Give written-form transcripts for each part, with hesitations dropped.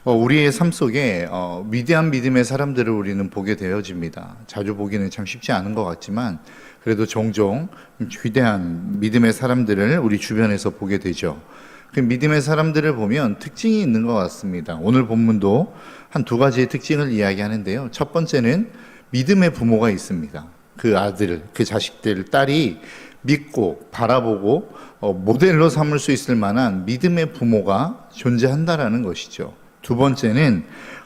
우리의 삶 속에 위대한 믿음의 사람들을 우리는 보게 되어집니다. 자주 보기는 참 쉽지 않은 것 같지만 그래도 종종 위대한 믿음의 사람들을 우리 주변에서 보게 되죠. 그 믿음의 사람들을 보면 특징이 있는 것 같습니다. 오늘 본문도 한 두 가지의 특징을 이야기하는데요. 첫 번째는 믿음의 부모가 있습니다. 그 아들, 그 자식들, 딸이 믿고 바라보고 모델로 삼을 수 있을 만한 믿음의 부모가 존재한다라는 것이죠. 두 번째는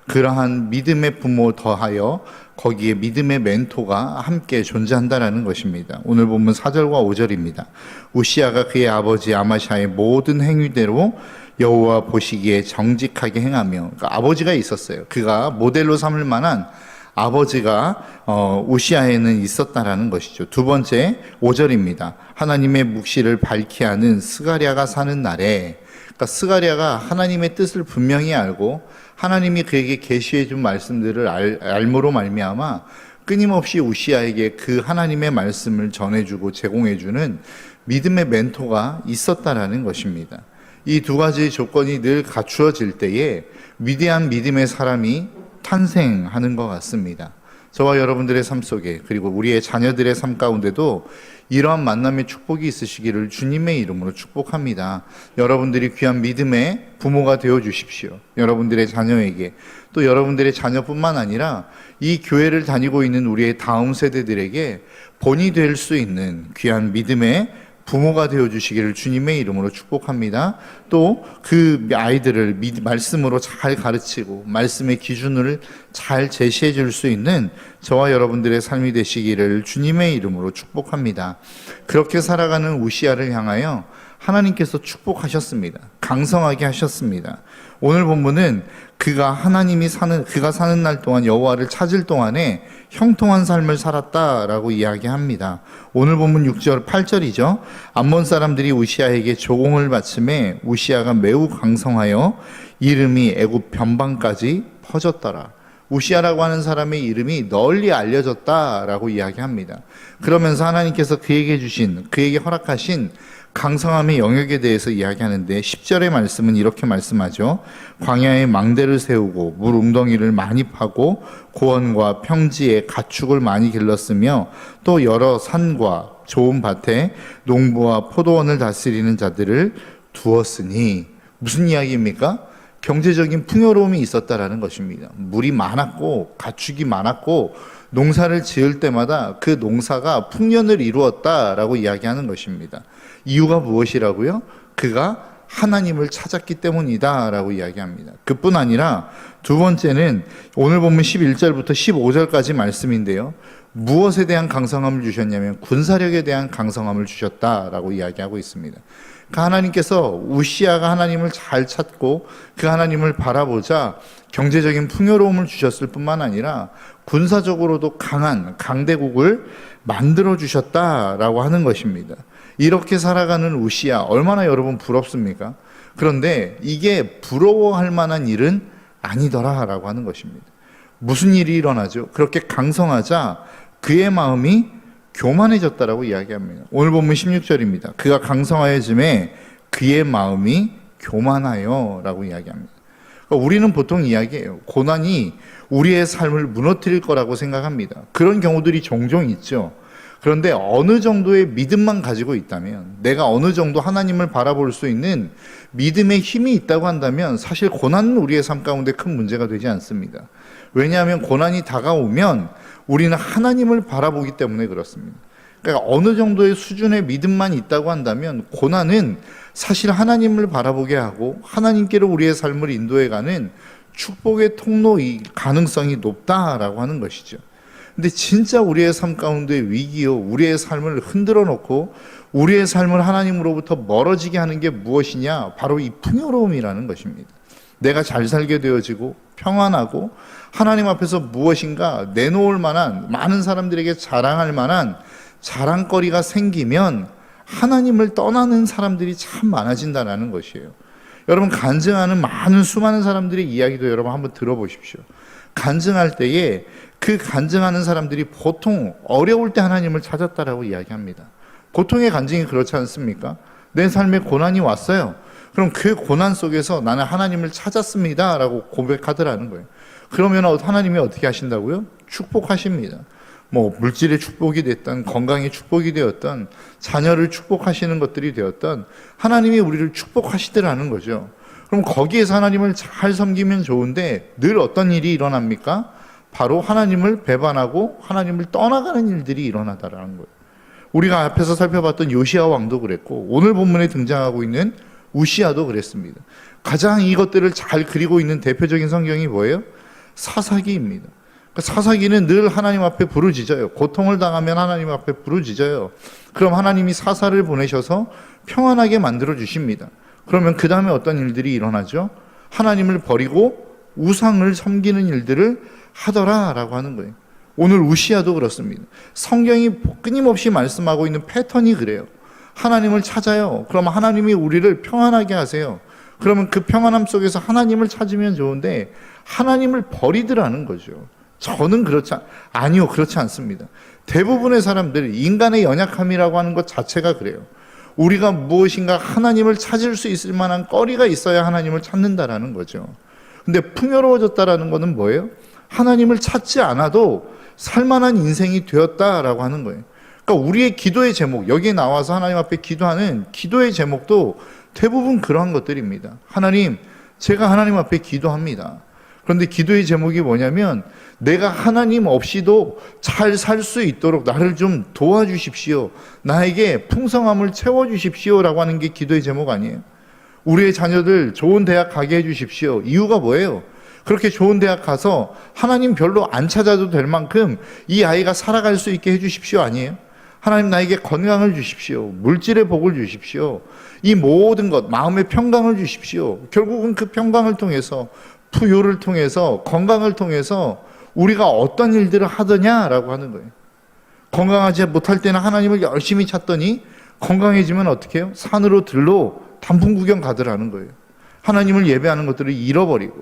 그러한 믿음의 부모 더하여 거기에 믿음의 멘토가 함께 존재한다라는 것입니다. 오늘 본문 4절과 5절입니다. 우시아가 그의 아버지 아마샤의 모든 행위대로 여호와 보시기에 정직하게 행하며, 그러니까 아버지가 있었어요. 그가 모델로 삼을 만한 아버지가 우시아에는 있었다라는 것이죠. 두 번째 5절입니다. 하나님의 묵시를 밝히 하는 스가랴가 사는 날에, 그러니까 스가랴가 하나님의 뜻을 분명히 알고 하나님이 그에게 계시해 준 말씀들을 알므로 말미암아 끊임없이 우시아에게 그 하나님의 말씀을 전해주고 제공해주는 믿음의 멘토가 있었다라는 것입니다. 이 두 가지 조건이 늘 갖추어질 때에 위대한 믿음의 사람이 탄생하는 것 같습니다. 저와 여러분들의 삶 속에, 그리고 우리의 자녀들의 삶 가운데도 이러한 만남의 축복이 있으시기를 주님의 이름으로 축복합니다. 여러분들이 귀한 믿음의 부모가 되어 주십시오. 여러분들의 자녀에게, 또 여러분들의 자녀뿐만 아니라 이 교회를 다니고 있는 우리의 다음 세대들에게 본이 될 수 있는 귀한 믿음의 부모가 되어 주시기를 주님의 이름으로 축복합니다. 또 그 아이들을 말씀으로 잘 가르치고 말씀의 기준을 잘 제시해 줄 수 있는 저와 여러분들의 삶이 되시기를 주님의 이름으로 축복합니다. 그렇게 살아가는 우시아를 향하여 하나님께서 축복하셨습니다. 강성하게 하셨습니다. 오늘 본문은 그가 사는 날 동안 여호와를 찾을 동안에 형통한 삶을 살았다라고 이야기합니다. 오늘 본문 6절, 8절이죠. 암몬 사람들이 우시아에게 조공을 바침에 우시아가 매우 강성하여 이름이 애굽 변방까지 퍼졌더라. 우시아라고 하는 사람의 이름이 널리 알려졌다라고 이야기합니다. 그러면서 하나님께서 그에게 허락하신 강성함의 영역에 대해서 이야기하는데 10절의 말씀은 이렇게 말씀하죠. 광야에 망대를 세우고 물 웅덩이를 많이 파고 고원과 평지에 가축을 많이 길렀으며 또 여러 산과 좋은 밭에 농부와 포도원을 다스리는 자들을 두었으니, 무슨 이야기입니까? 경제적인 풍요로움이 있었다라는 것입니다. 물이 많았고 가축이 많았고 농사를 지을 때마다 그 농사가 풍년을 이루었다라고 이야기하는 것입니다. 이유가 무엇이라고요? 그가 하나님을 찾았기 때문이다라고 이야기합니다. 그뿐 아니라 두 번째는 오늘 보면 11절부터 15절까지 말씀인데요. 무엇에 대한 강성함을 주셨냐면 군사력에 대한 강성함을 주셨다라고 이야기하고 있습니다. 그 하나님께서 우시아가 하나님을 잘 찾고 그 하나님을 바라보자 경제적인 풍요로움을 주셨을 뿐만 아니라 군사적으로도 강한 강대국을 만들어 주셨다라고 하는 것입니다. 이렇게 살아가는 우시아, 얼마나 여러분 부럽습니까? 그런데 이게 부러워할 만한 일은 아니더라라고 하는 것입니다. 무슨 일이 일어나죠? 그렇게 강성하자 그의 마음이 교만해졌다라고 이야기합니다. 오늘 본문 16절입니다. 그가 강성하여짐에 그의 마음이 교만하여 라고 이야기합니다. 그러니까 우리는 보통 이야기해요. 고난이 우리의 삶을 무너뜨릴 거라고 생각합니다. 그런 경우들이 종종 있죠. 그런데 어느 정도의 믿음만 가지고 있다면, 내가 어느 정도 하나님을 바라볼 수 있는 믿음의 힘이 있다고 한다면 사실 고난은 우리의 삶 가운데 큰 문제가 되지 않습니다. 왜냐하면 고난이 다가오면 우리는 하나님을 바라보기 때문에 그렇습니다. 그러니까 어느 정도의 수준의 믿음만 있다고 한다면 고난은 사실 하나님을 바라보게 하고 하나님께로 우리의 삶을 인도해가는 축복의 통로의 가능성이 높다라고 하는 것이죠. 근데 진짜 우리의 삶 가운데 위기요, 우리의 삶을 흔들어 놓고 우리의 삶을 하나님으로부터 멀어지게 하는 게 무엇이냐? 바로 이 풍요로움이라는 것입니다. 내가 잘 살게 되어지고 평안하고 하나님 앞에서 무엇인가 내놓을 만한, 많은 사람들에게 자랑할 만한 자랑거리가 생기면 하나님을 떠나는 사람들이 참 많아진다는 것이에요. 여러분, 간증하는 수많은 사람들의 이야기도 여러분 한번 들어보십시오. 간증할 때에 그 간증하는 사람들이 보통 어려울 때 하나님을 찾았다라고 이야기합니다. 보통의 간증이 그렇지 않습니까? 내 삶에 고난이 왔어요. 그럼 그 고난 속에서 나는 하나님을 찾았습니다 라고 고백하더라는 거예요. 그러면 하나님이 어떻게 하신다고요? 축복하십니다. 뭐 물질의 축복이 됐던, 건강의 축복이 되었던, 자녀를 축복하시는 것들이 되었던, 하나님이 우리를 축복하시더라는 거죠. 그럼 거기에서 하나님을 잘 섬기면 좋은데 늘 어떤 일이 일어납니까? 바로 하나님을 배반하고 하나님을 떠나가는 일들이 일어나다라는 거예요. 우리가 앞에서 살펴봤던 요시야 왕도 그랬고, 오늘 본문에 등장하고 있는 우시야도 그랬습니다. 가장 이것들을 잘 그리고 있는 대표적인 성경이 뭐예요? 사사기입니다. 사사기는 늘 하나님 앞에 부르짖어요. 고통을 당하면 하나님 앞에 부르짖어요. 그럼 하나님이 사사를 보내셔서 평안하게 만들어 주십니다. 그러면 그 다음에 어떤 일들이 일어나죠? 하나님을 버리고 우상을 섬기는 일들을 하더라라고 하는 거예요. 오늘 우시야도 그렇습니다. 성경이 끊임없이 말씀하고 있는 패턴이 그래요. 하나님을 찾아요. 그럼 하나님이 우리를 평안하게 하세요. 그러면 그 평안함 속에서 하나님을 찾으면 좋은데 하나님을 버리더라는 거죠. 저는 아니요, 그렇지 않습니다. 대부분의 사람들, 인간의 연약함이라고 하는 것 자체가 그래요. 우리가 무엇인가 하나님을 찾을 수 있을 만한 거리가 있어야 하나님을 찾는다라는 거죠. 근데 풍요로워졌다라는 것은 뭐예요? 하나님을 찾지 않아도 살만한 인생이 되었다라고 하는 거예요. 그러니까 우리의 기도의 제목, 여기에 나와서 하나님 앞에 기도하는 기도의 제목도 대부분 그러한 것들입니다. 하나님, 제가 하나님 앞에 기도합니다. 그런데 기도의 제목이 뭐냐면 내가 하나님 없이도 잘 살 수 있도록 나를 좀 도와주십시오. 나에게 풍성함을 채워주십시오 라고 하는 게 기도의 제목 아니에요? 우리의 자녀들 좋은 대학 가게 해주십시오. 이유가 뭐예요? 그렇게 좋은 대학 가서 하나님 별로 안 찾아도 될 만큼 이 아이가 살아갈 수 있게 해주십시오 아니에요? 하나님 나에게 건강을 주십시오. 물질의 복을 주십시오. 이 모든 것, 마음의 평강을 주십시오. 결국은 그 평강을 통해서, 부요를 통해서, 건강을 통해서 우리가 어떤 일들을 하더냐라고 하는 거예요. 건강하지 못할 때는 하나님을 열심히 찾더니 건강해지면 어떻게 해요? 산으로 들로 단풍 구경 가더라는 거예요. 하나님을 예배하는 것들을 잃어버리고.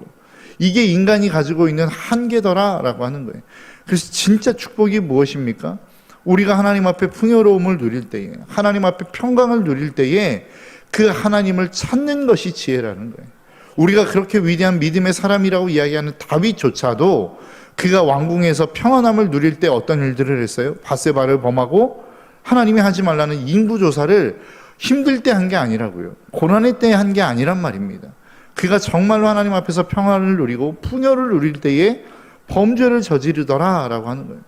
이게 인간이 가지고 있는 한계더라라고 하는 거예요. 그래서 진짜 축복이 무엇입니까? 우리가 하나님 앞에 풍요로움을 누릴 때에, 하나님 앞에 평강을 누릴 때에 그 하나님을 찾는 것이 지혜라는 거예요. 우리가 그렇게 위대한 믿음의 사람이라고 이야기하는 다윗조차도 그가 왕궁에서 평안함을 누릴 때 어떤 일들을 했어요? 밧세바를 범하고 하나님이 하지 말라는 인구조사를 힘들 때 한 게 아니라고요. 고난의 때 한 게 아니란 말입니다. 그가 정말로 하나님 앞에서 평안을 누리고 풍요를 누릴 때에 범죄를 저지르더라라고 하는 거예요.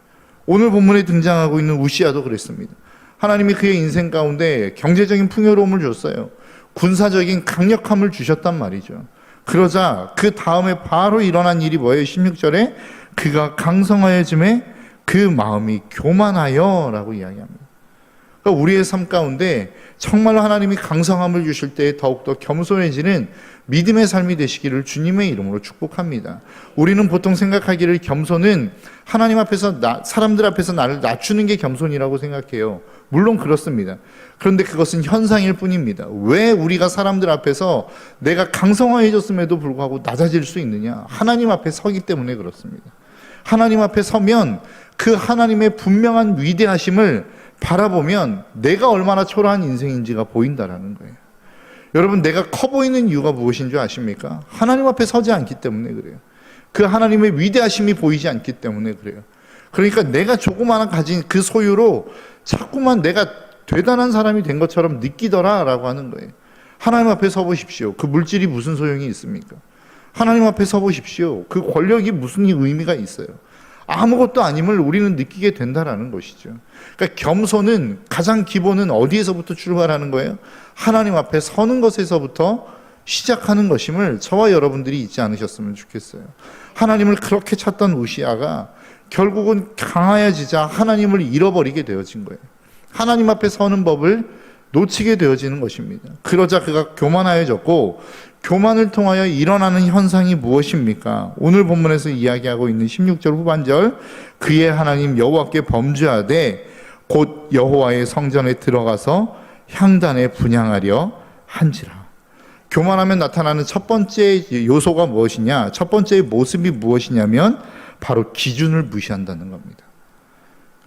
오늘 본문에 등장하고 있는 우시야도 그랬습니다. 하나님이 그의 인생 가운데 경제적인 풍요로움을 줬어요. 군사적인 강력함을 주셨단 말이죠. 그러자 그 다음에 바로 일어난 일이 뭐예요? 16절에 그가 강성하여짐에 그 마음이 교만하여 라고 이야기합니다. 그러니까 우리의 삶 가운데 정말로 하나님이 강성함을 주실 때 더욱더 겸손해지는 믿음의 삶이 되시기를 주님의 이름으로 축복합니다. 우리는 보통 생각하기를 겸손은 하나님 앞에서 사람들 앞에서 나를 낮추는 게 겸손이라고 생각해요. 물론 그렇습니다. 그런데 그것은 현상일 뿐입니다. 왜 우리가 사람들 앞에서 내가 강성해졌음에도 불구하고 낮아질 수 있느냐? 하나님 앞에 서기 때문에 그렇습니다. 하나님 앞에 서면 그 하나님의 분명한 위대하심을 바라보면 내가 얼마나 초라한 인생인지가 보인다라는 거예요. 여러분, 내가 커 보이는 이유가 무엇인 줄 아십니까? 하나님 앞에 서지 않기 때문에 그래요. 그 하나님의 위대하심이 보이지 않기 때문에 그래요. 그러니까 내가 조그마한 가진 그 소유로 자꾸만 내가 대단한 사람이 된 것처럼 느끼더라라고 하는 거예요. 하나님 앞에 서보십시오. 그 물질이 무슨 소용이 있습니까? 하나님 앞에 서보십시오. 그 권력이 무슨 의미가 있어요? 아무것도 아님을 우리는 느끼게 된다라는 것이죠. 그러니까 겸손은 가장 기본은 어디에서부터 출발하는 거예요? 하나님 앞에 서는 것에서부터 시작하는 것임을 저와 여러분들이 잊지 않으셨으면 좋겠어요. 하나님을 그렇게 찾던 우시야가 결국은 강하여지자 하나님을 잃어버리게 되어진 거예요. 하나님 앞에 서는 법을 놓치게 되어지는 것입니다. 그러자 그가 교만하여졌고, 교만을 통하여 일어나는 현상이 무엇입니까? 오늘 본문에서 이야기하고 있는 16절 후반절, 그의 하나님 여호와께 범죄하되 곧 여호와의 성전에 들어가서 향단에 분향하려 한지라. 교만하면 나타나는 첫 번째 요소가 무엇이냐? 첫 번째 모습이 무엇이냐면 바로 기준을 무시한다는 겁니다.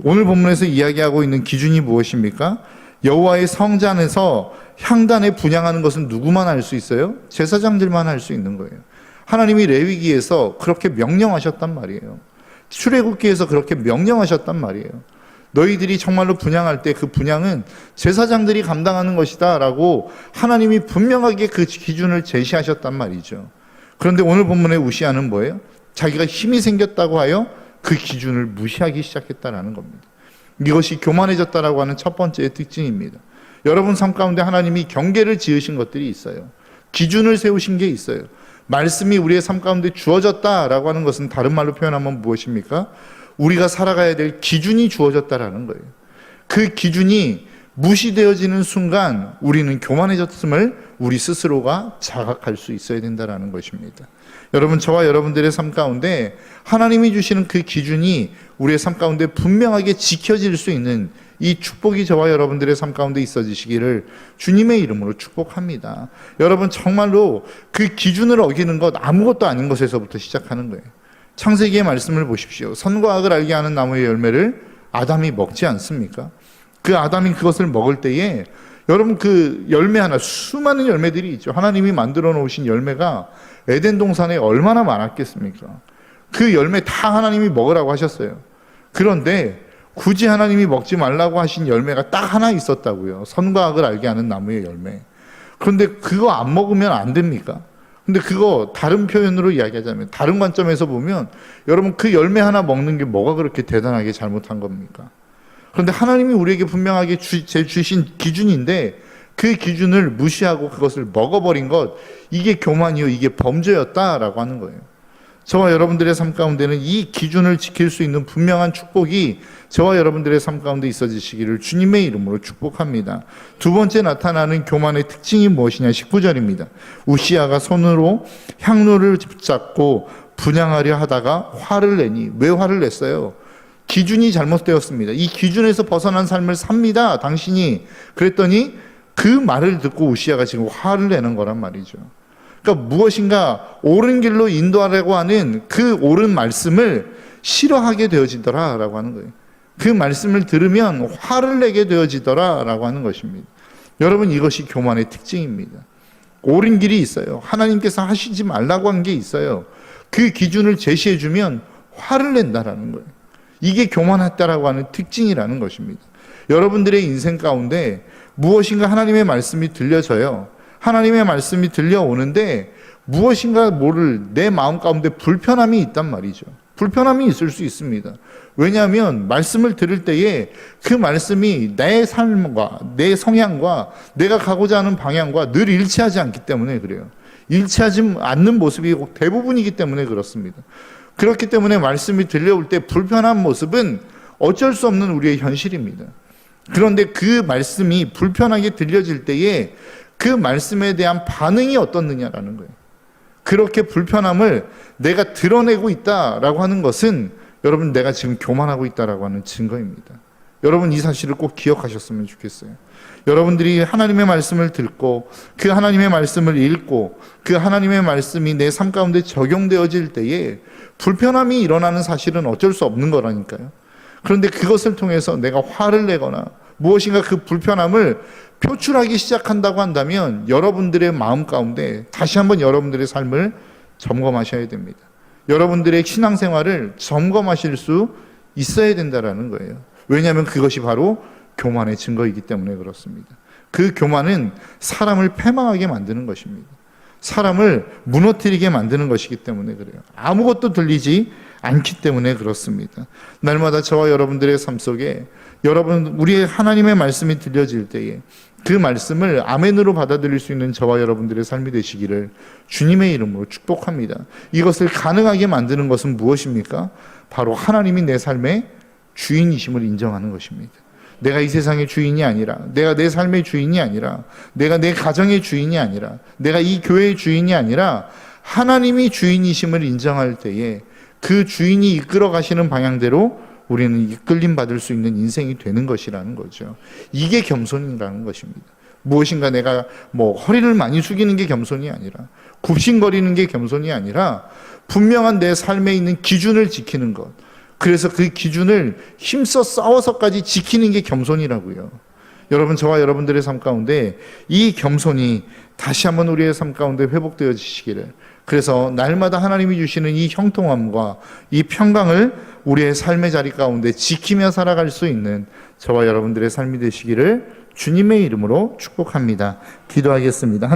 오늘 본문에서 이야기하고 있는 기준이 무엇입니까? 여호와의 성전에서 향단에 분향하는 것은 누구만 할 수 있어요? 제사장들만 할 수 있는 거예요. 하나님이 레위기에서 그렇게 명령하셨단 말이에요. 출애굽기에서 그렇게 명령하셨단 말이에요. 너희들이 정말로 분향할 때 그 분향은 제사장들이 감당하는 것이다 라고 하나님이 분명하게 그 기준을 제시하셨단 말이죠. 그런데 오늘 본문의 우시아는 뭐예요? 자기가 힘이 생겼다고 하여 그 기준을 무시하기 시작했다라는 겁니다. 이것이 교만해졌다라고 하는 첫 번째 특징입니다. 여러분 삶 가운데 하나님이 경계를 지으신 것들이 있어요. 기준을 세우신 게 있어요. 말씀이 우리의 삶 가운데 주어졌다라고 하는 것은 다른 말로 표현하면 무엇입니까? 우리가 살아가야 될 기준이 주어졌다라는 거예요. 그 기준이 무시되어지는 순간 우리는 교만해졌음을 우리 스스로가 자각할 수 있어야 된다라는 것입니다. 여러분, 저와 여러분들의 삶 가운데 하나님이 주시는 그 기준이 우리의 삶 가운데 분명하게 지켜질 수 있는 이 축복이 저와 여러분들의 삶 가운데 있어지시기를 주님의 이름으로 축복합니다. 여러분, 정말로 그 기준을 어기는 것, 아무것도 아닌 것에서부터 시작하는 거예요. 창세기의 말씀을 보십시오. 선과 악을 알게 하는 나무의 열매를 아담이 먹지 않습니까? 그 아담이 그것을 먹을 때에 여러분, 그 열매 하나, 수많은 열매들이 있죠. 하나님이 만들어 놓으신 열매가 에덴 동산에 얼마나 많았겠습니까? 그 열매 다 하나님이 먹으라고 하셨어요. 그런데 굳이 하나님이 먹지 말라고 하신 열매가 딱 하나 있었다고요. 선과 악을 알게 하는 나무의 열매. 그런데 그거 안 먹으면 안 됩니까? 근데 그거 다른 표현으로 이야기하자면, 다른 관점에서 보면 여러분, 그 열매 하나 먹는 게 뭐가 그렇게 대단하게 잘못한 겁니까? 그런데 하나님이 우리에게 분명하게 주신 기준인데 그 기준을 무시하고 그것을 먹어버린 것, 이게 교만이요, 이게 범죄였다라고 하는 거예요. 저와 여러분들의 삶 가운데는 이 기준을 지킬 수 있는 분명한 축복이 저와 여러분들의 삶 가운데 있어지시기를 주님의 이름으로 축복합니다. 두 번째 나타나는 교만의 특징이 무엇이냐? 19절입니다. 우시아가 손으로 향로를 붙잡고 분향하려 하다가 화를 내니. 왜 화를 냈어요? 기준이 잘못되었습니다. 이 기준에서 벗어난 삶을 삽니다, 당신이. 그랬더니 그 말을 듣고 우시아가 지금 화를 내는 거란 말이죠. 그러니까 무엇인가 옳은 길로 인도하려고 하는 그 옳은 말씀을 싫어하게 되어지더라라고 하는 거예요. 그 말씀을 들으면 화를 내게 되어지더라라고 하는 것입니다. 여러분, 이것이 교만의 특징입니다. 옳은 길이 있어요. 하나님께서 하시지 말라고 한 게 있어요. 그 기준을 제시해주면 화를 낸다라는 거예요. 이게 교만했다라고 하는 특징이라는 것입니다. 여러분들의 인생 가운데 무엇인가 하나님의 말씀이 들려져요. 하나님의 말씀이 들려오는데 무엇인가 모를 내 마음 가운데 불편함이 있단 말이죠. 불편함이 있을 수 있습니다. 왜냐하면 말씀을 들을 때에 그 말씀이 내 삶과 내 성향과 내가 가고자 하는 방향과 늘 일치하지 않기 때문에 그래요. 일치하지 않는 모습이 대부분이기 때문에 그렇습니다. 그렇기 때문에 말씀이 들려올 때 불편한 모습은 어쩔 수 없는 우리의 현실입니다. 그런데 그 말씀이 불편하게 들려질 때에 그 말씀에 대한 반응이 어떻느냐라는 거예요. 그렇게 불편함을 내가 드러내고 있다라고 하는 것은 여러분, 내가 지금 교만하고 있다라고 하는 증거입니다. 여러분, 이 사실을 꼭 기억하셨으면 좋겠어요. 여러분들이 하나님의 말씀을 듣고 그 하나님의 말씀을 읽고 그 하나님의 말씀이 내 삶 가운데 적용되어질 때에 불편함이 일어나는 사실은 어쩔 수 없는 거라니까요. 그런데 그것을 통해서 내가 화를 내거나 무엇인가 그 불편함을 표출하기 시작한다고 한다면 여러분들의 마음 가운데 다시 한번 여러분들의 삶을 점검하셔야 됩니다. 여러분들의 신앙생활을 점검하실 수 있어야 된다는 거예요. 왜냐하면 그것이 바로 교만의 증거이기 때문에 그렇습니다. 그 교만은 사람을 패망하게 만드는 것입니다. 사람을 무너뜨리게 만드는 것이기 때문에 그래요. 아무것도 들리지 않기 때문에 그렇습니다. 날마다 저와 여러분들의 삶 속에 우리의 하나님의 말씀이 들려질 때에 그 말씀을 아멘으로 받아들일 수 있는 저와 여러분들의 삶이 되시기를 주님의 이름으로 축복합니다. 이것을 가능하게 만드는 것은 무엇입니까? 바로 하나님이 내 삶의 주인이심을 인정하는 것입니다. 내가 이 세상의 주인이 아니라, 내가 내 삶의 주인이 아니라, 내가 내 가정의 주인이 아니라, 내가 이 교회의 주인이 아니라 하나님이 주인이심을 인정할 때에 그 주인이 이끌어 가시는 방향대로 우리는 이끌림 받을 수 있는 인생이 되는 것이라는 거죠. 이게 겸손이라는 것입니다. 무엇인가 내가 허리를 많이 숙이는 게 겸손이 아니라, 굽신거리는 게 겸손이 아니라 분명한 내 삶에 있는 기준을 지키는 것. 그래서 그 기준을 힘써 싸워서까지 지키는 게 겸손이라고요. 여러분, 저와 여러분들의 삶 가운데 이 겸손이 다시 한번 우리의 삶 가운데 회복되어지시기를, 그래서 날마다 하나님이 주시는 이 형통함과 이 평강을 우리의 삶의 자리 가운데 지키며 살아갈 수 있는 저와 여러분들의 삶이 되시기를 주님의 이름으로 축복합니다. 기도하겠습니다.